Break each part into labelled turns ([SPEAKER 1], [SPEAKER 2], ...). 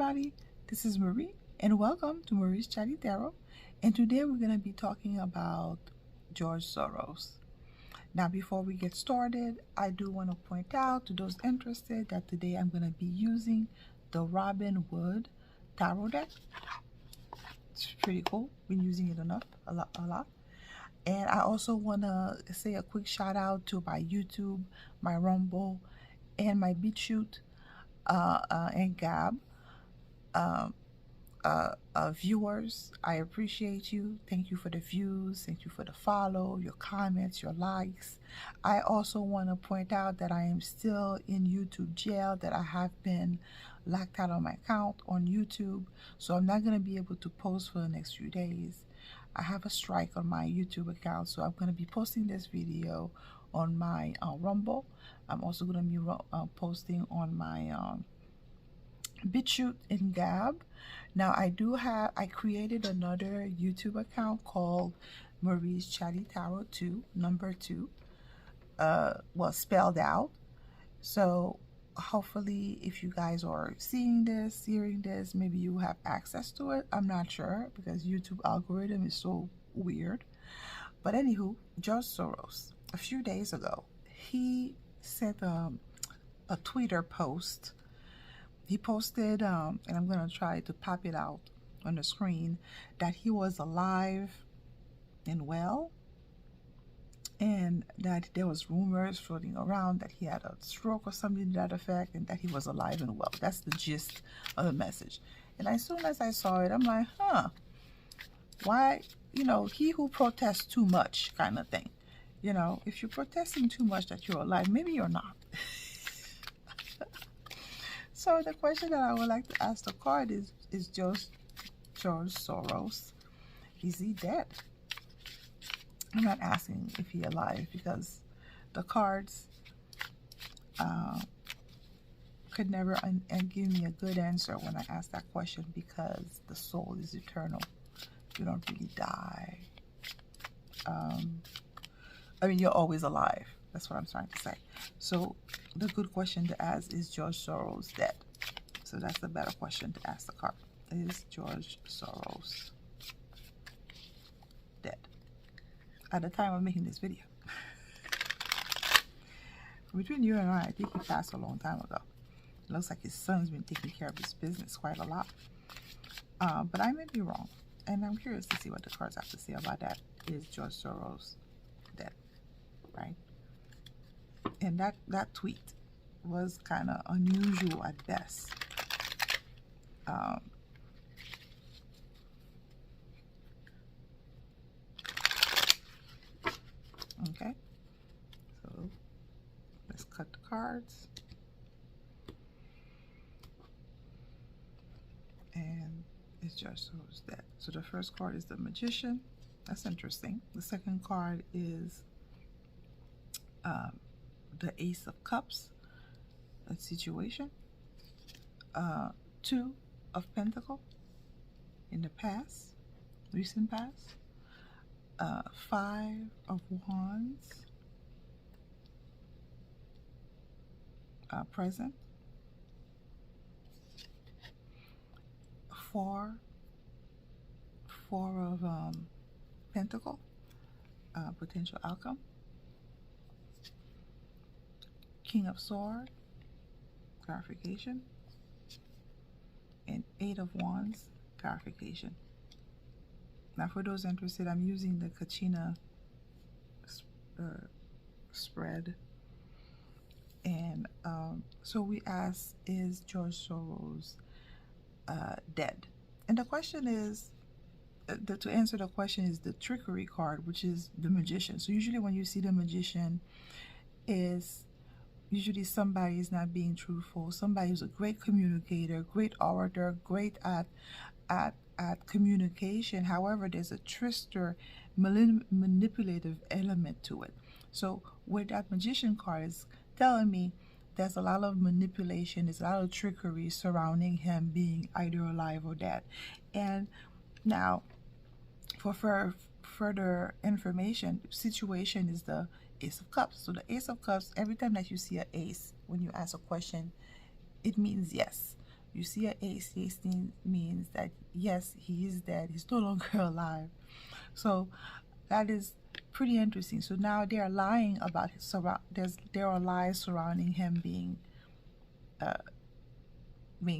[SPEAKER 1] everybody, this is Marie and welcome to Marie's Chatty Tarot, and today we're going to be talking about George Soros. Now before we get started, I do want to point out to those interested that today I'm going to be using the Robin Wood Tarot deck. It's pretty cool, been using it a lot. And I also want to say a quick shout out to my YouTube, my Rumble, and my BitChute and Gab viewers. I appreciate you. Thank you for the views. Thank you for the follow, your comments, your likes. I also want to point out that I am still in YouTube jail, that I have been locked out of my account on YouTube, so I'm not going to be able to post for the next few days. I have a strike on my YouTube account, so I'm going to be posting this video on my Rumble. I'm also going to be posting on my BitChute and Gab. Now I created another YouTube account called Marie's Chatty Tarot 2, number 2, well, spelled out. So hopefully if you guys are seeing this, hearing this, maybe you have access to it. I'm not sure because YouTube algorithm is so weird. But anywho, George Soros, a few days ago, he sent a Twitter post. He posted, and I'm going to try to pop it out on the screen, that he was alive and well, and that there was rumors floating around that he had a stroke or something to that effect, and that he was alive and well. That's the gist of the message. And as soon as I saw it, I'm like, why, he who protests too much kind of thing. If you're protesting too much that you're alive, maybe you're not. So the question that I would like to ask the card is George Soros, is he dead? I'm not asking if he's alive because the cards could never give me a good answer when I ask that question, because the soul is eternal. You don't really die. I mean, you're always alive. That's what I'm trying to say. So the good question to ask is George Soros dead? So that's the better question to ask the card. Is George Soros dead at the time of making this video? Between you and I think he passed a long time ago. It looks like his son's been taking care of his business quite a lot. But I may be wrong. And I'm curious to see what the cards have to say about that. Is George Soros dead? Right? And that tweet was kind of unusual at best. Okay, so let's cut the cards. And it's George Soros dead. So the first card is the Magician. That's interesting. The second card is the Ace of Cups, that situation. 2 of Pentacles in the past, recent past. 5 of Wands, present. 4 of Pentacles, potential outcome. King of Swords, clarification. And 8 of Wands, clarification. Now for those interested, I'm using the Kachina spread. And so we ask, is George Soros dead? And the question is, to answer the question is the Trickery card, which is the Magician. So usually when you see the Magician, is usually somebody is not being truthful. Somebody who's a great communicator, great orator, great at communication. However, there's a trickster, manipulative element to it. So where that Magician card is telling me there's a lot of manipulation, there's a lot of trickery surrounding him being either alive or dead. And now for further information, situation is the Ace of Cups. So the Ace of Cups, every time that you see an ace, when you ask a question, it means yes. You see an 816 means that yes, he is dead. He's no longer alive. So that is pretty interesting. So now they are lying about his there are lies surrounding him being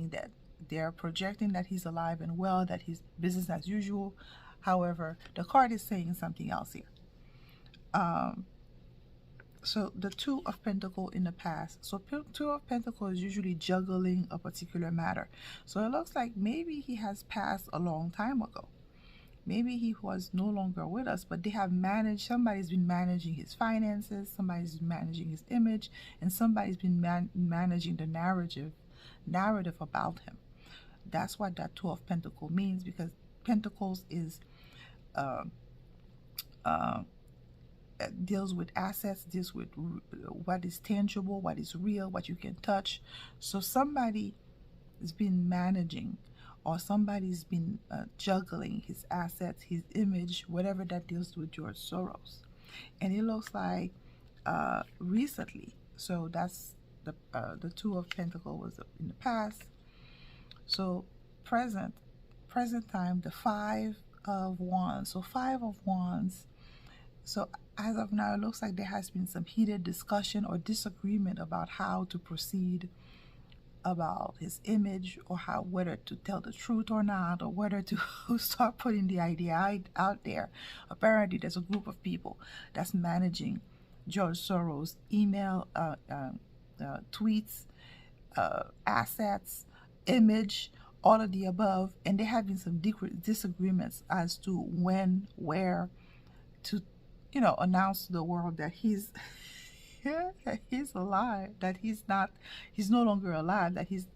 [SPEAKER 1] dead. They are projecting that he's alive and well, that he's business as usual. However, the card is saying something else here. So the Two of Pentacles in the past. So Two of Pentacles is usually juggling a particular matter. So it looks like maybe he has passed a long time ago. Maybe he was no longer with us, but they have managed, somebody's been managing his finances, somebody's been managing his image, and somebody's been managing the narrative about him. That's what that Two of Pentacles means, because Pentacles is deals with assets, deals with what is tangible, what is real, what you can touch. So somebody has been managing, or somebody's been juggling his assets, his image, whatever that deals with George Soros. And it looks like recently. So that's the Two of Pentacles was in the past. So present time, the Five of Wands. So Five of Wands. So as of now, it looks like there has been some heated discussion or disagreement about how to proceed about his image, or whether to tell the truth or not, or whether to start putting the idea out there. Apparently, there's a group of people that's managing George Soros' email, tweets, assets, image, all of the above, and they're having some disagreements as to when, where to, announce to the world that he's that he's alive, that he's no longer alive, that he's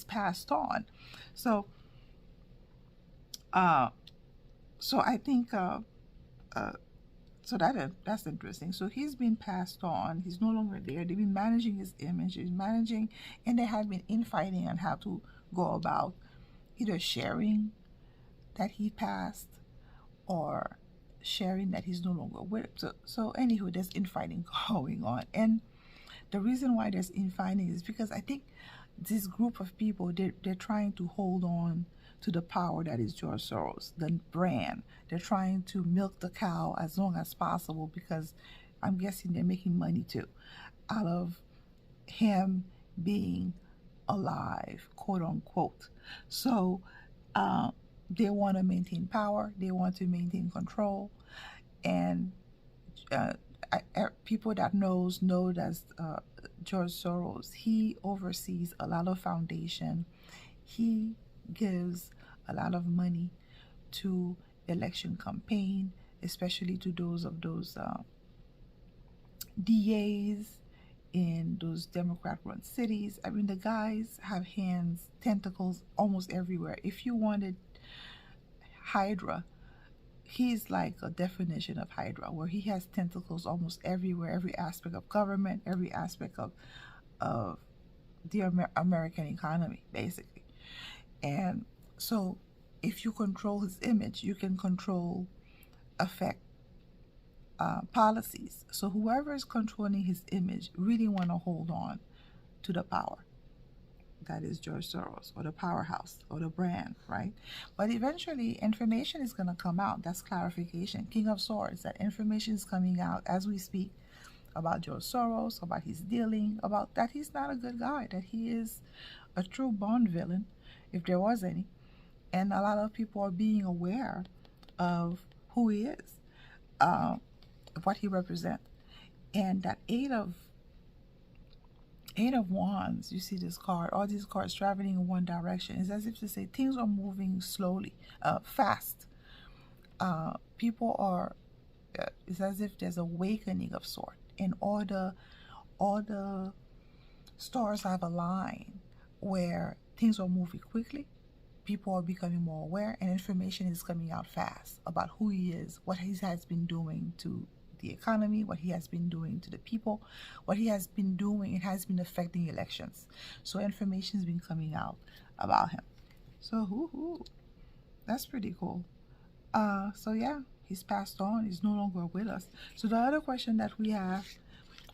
[SPEAKER 1] passed on. So I think so that's interesting. So he's been passed on, he's no longer there. They've been managing his image, he's managing, and they have been infighting on how to go about either sharing that he passed, or sharing that he's no longer with. So anywho, there's infighting going on. And the reason why there's infighting is because I think this group of people, they're trying to hold on to the power that is George Soros, the brand. They're trying to milk the cow as long as possible, because I'm guessing they're making money too out of him being alive, quote unquote. So they want to maintain power, they want to maintain control, and people that know that George Soros, he oversees a lot of foundation. He gives a lot of money to election campaign, especially to those DAs in those Democrat-run cities. I mean, the guys have hands, tentacles almost everywhere. If you wanted Hydra, he's like a definition of Hydra, where he has tentacles almost everywhere, every aspect of government, every aspect of the American economy, basically. And so if you control his image, you can affect policies. So whoever is controlling his image really want to hold on to the power. That is George Soros, or the powerhouse, or the brand, right? But eventually information is going to come out. That's clarification. King of Swords, that information is coming out as we speak about George Soros, about his dealing, about that he's not a good guy, that he is a true Bond villain, if there was any. And a lot of people are being aware of who he is, of what he represents. And that Eight of Wands, you see this card, all these cards traveling in one direction. It's as if to say things are moving slowly, fast. People are, it's as if there's awakening of sort, and all the stars have aligned where things are moving quickly. People are becoming more aware, and information is coming out fast about who he is, what he has been doing to the economy, what he has been doing to the people, what he has been doing. It has been affecting elections. So information has been coming out about him. So that's pretty cool. So yeah, he's passed on. He's no longer with us. So the other question that we have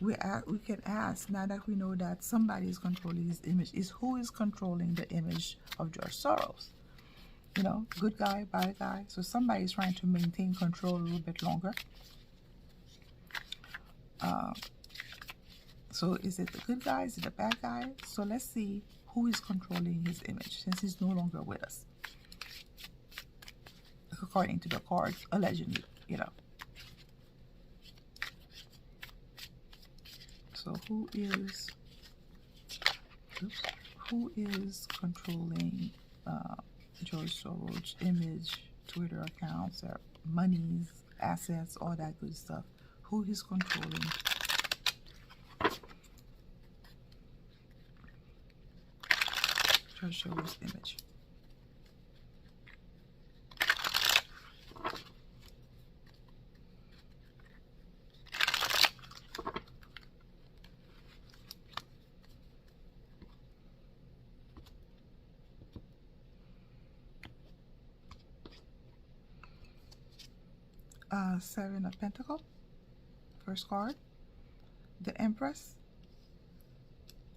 [SPEAKER 1] we can ask, now that we know that somebody is controlling his image, is who is controlling the image of George Soros? You know, good guy, bad guy. So somebody is trying to maintain control a little bit longer. So is it the good guy? Is it the bad guy? So let's see who is controlling his image since he's no longer with us, according to the cards, allegedly, you know. So who is controlling George Soros' image, Twitter accounts, monies, assets, all that good stuff? Who is controlling George Soros' image? Seven of Pentacles, first card. The Empress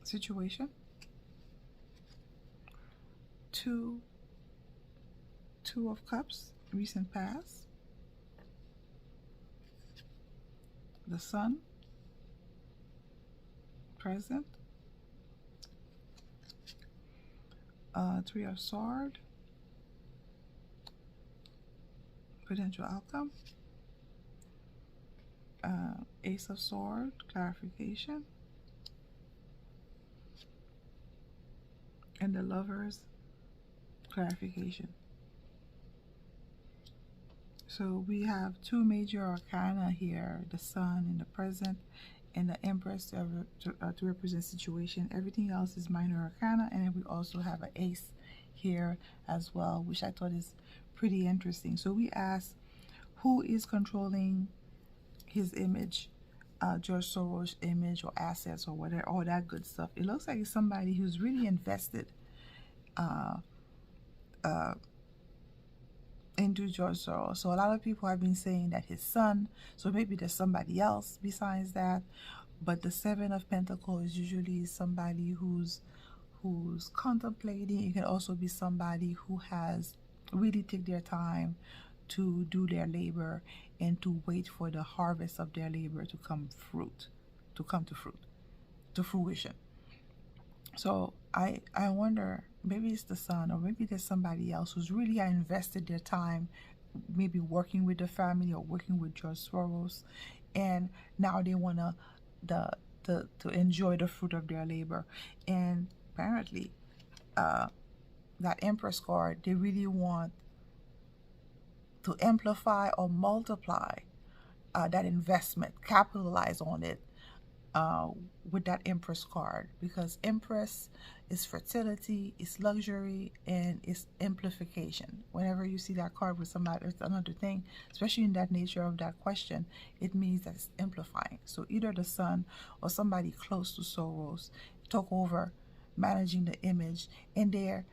[SPEAKER 1] situation. Two of Cups, recent past. The Sun, present. Three of Swords, potential outcome. Ace of Swords, clarification. And the Lovers, clarification. So we have two major arcana here, the Sun in the present and the Empress to represent situation. Everything else is minor arcana, and then we also have an Ace here as well, which I thought is pretty interesting. So we asked, who is controlling his image, George Soros' image or assets or whatever, all that good stuff? It looks like it's somebody who's really invested into George Soros. So a lot of people have been saying that his son, so maybe there's somebody else besides that. But the Seven of Pentacles is usually somebody who's contemplating. It can also be somebody who has really take their time to do their labor and to wait for the harvest of their labor to come to fruition. So I wonder, maybe it's the Sun, or maybe there's somebody else who's really invested their time, maybe working with the family or working with George Soros, and now they want to enjoy the fruit of their labor. And apparently, that Empress card, they really want to amplify or multiply that investment, capitalize on it with that Empress card, because Empress is fertility, it's luxury, and it's amplification. Whenever you see that card with somebody, it's another thing, especially in that nature of that question, it means that it's amplifying. So either the Sun or somebody close to Soros took over managing the image, and they're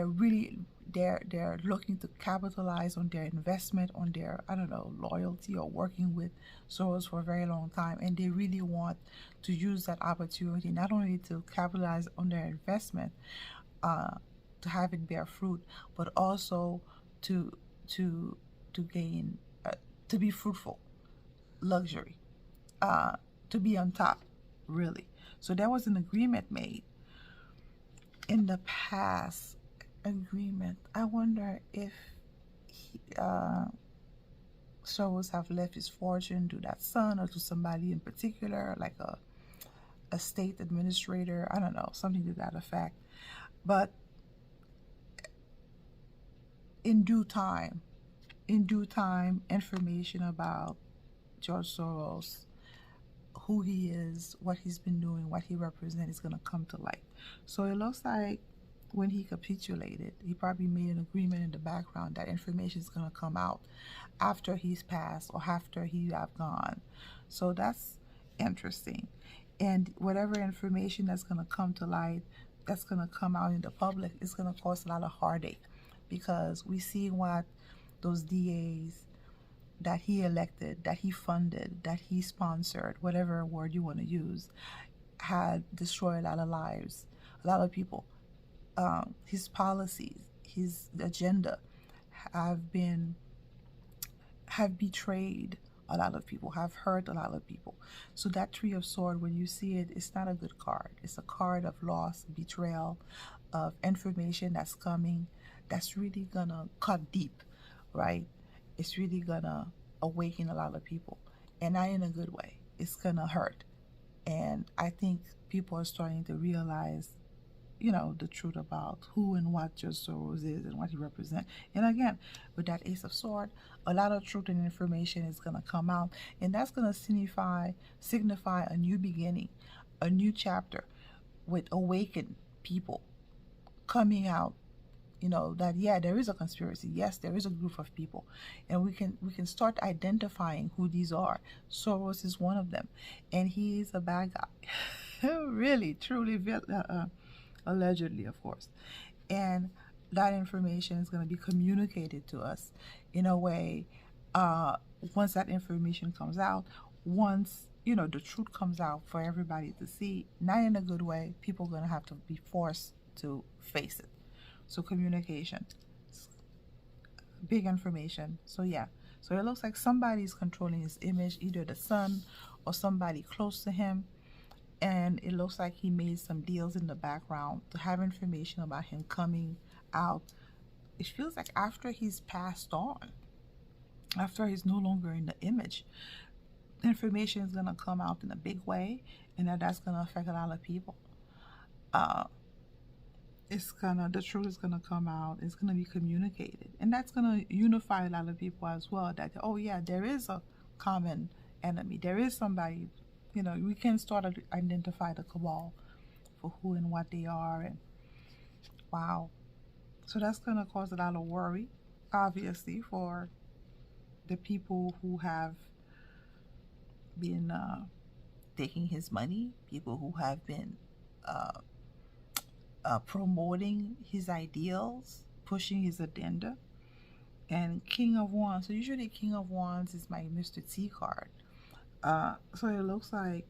[SPEAKER 1] really they're looking to capitalize on their investment, on their, I don't know, loyalty or working with Soros for a very long time, and they really want to use that opportunity not only to capitalize on their investment, to have it bear fruit, but also to gain, to be fruitful, luxury, to be on top, really. So there was an agreement made in the past. Agreement. I wonder if Soros have left his fortune to that Son or to somebody in particular, like a state administrator. I don't know, something to that effect. But in due time, information about George Soros, who he is, what he's been doing, what he represents, is going to come to light. So it looks like when he capitulated, he probably made an agreement in the background that information is going to come out after he's passed or after he have gone. So that's interesting. And whatever information that's going to come to light, that's going to come out in the public, is going to cause a lot of heartache, because we see what those DAs, that he elected, that he funded, that he sponsored, whatever word you want to use, had destroyed a lot of lives, a lot of people. His policies, his agenda have been have betrayed a lot of people, have hurt a lot of people. So that Three of Swords, when you see it, it's not a good card. It's a card of loss, betrayal, of information that's coming, that's really gonna cut deep, right? It's really gonna awaken a lot of people, and not in a good way. It's gonna hurt. And I think people are starting to realize, the truth about who and what Judge Soros is and what he represents. And again, with that Ace of Swords, a lot of truth and information is going to come out, and that's going to signify a new beginning, a new chapter with awakened people coming out. That there is a conspiracy. Yes, there is a group of people, and we can start identifying who these are. Soros is one of them, and he is a bad guy. Really, truly, allegedly, of course. And that information is going to be communicated to us in a way, once that information comes out, once the truth comes out for everybody to see, not in a good way, people are going to have to be forced to face it. So communication, big information. So yeah, so it looks like somebody's controlling his image, either the son or somebody close to him. And it looks like he made some deals in the background to have information about him coming out. It feels like after he's passed on, after he's no longer in the image, information is going to come out in a big way, and that's going to affect a lot of people. The truth is gonna come out. It's gonna be communicated, and that's gonna unify a lot of people as well. That, oh yeah, there is a common enemy. There is somebody. We can start to identify the cabal for who and what they are, and wow. So that's gonna cause a lot of worry, obviously, for the people who have been taking his money, people who have been promoting his ideals, pushing his agenda. And King of Wands. So usually King of Wands is my Mr. T card. So it looks like,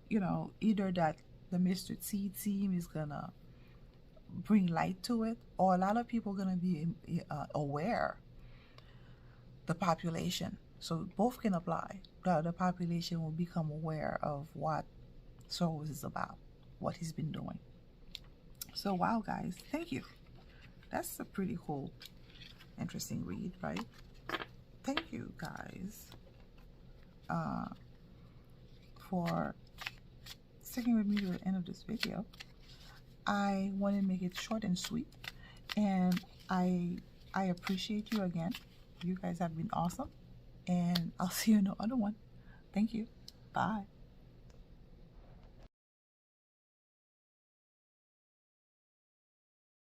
[SPEAKER 1] either that the Mr. T team is gonna bring light to it, or a lot of people are gonna be aware, the population. So both can apply. The population will become aware of what Soros is about, what he's been doing. So wow, guys, thank you. That's a pretty cool, interesting read, right? Thank you, guys, for sticking with me to the end of this video. I want to make it short and sweet, and I appreciate you again. You guys have been awesome, and I'll see you in the other one. Thank you. Bye.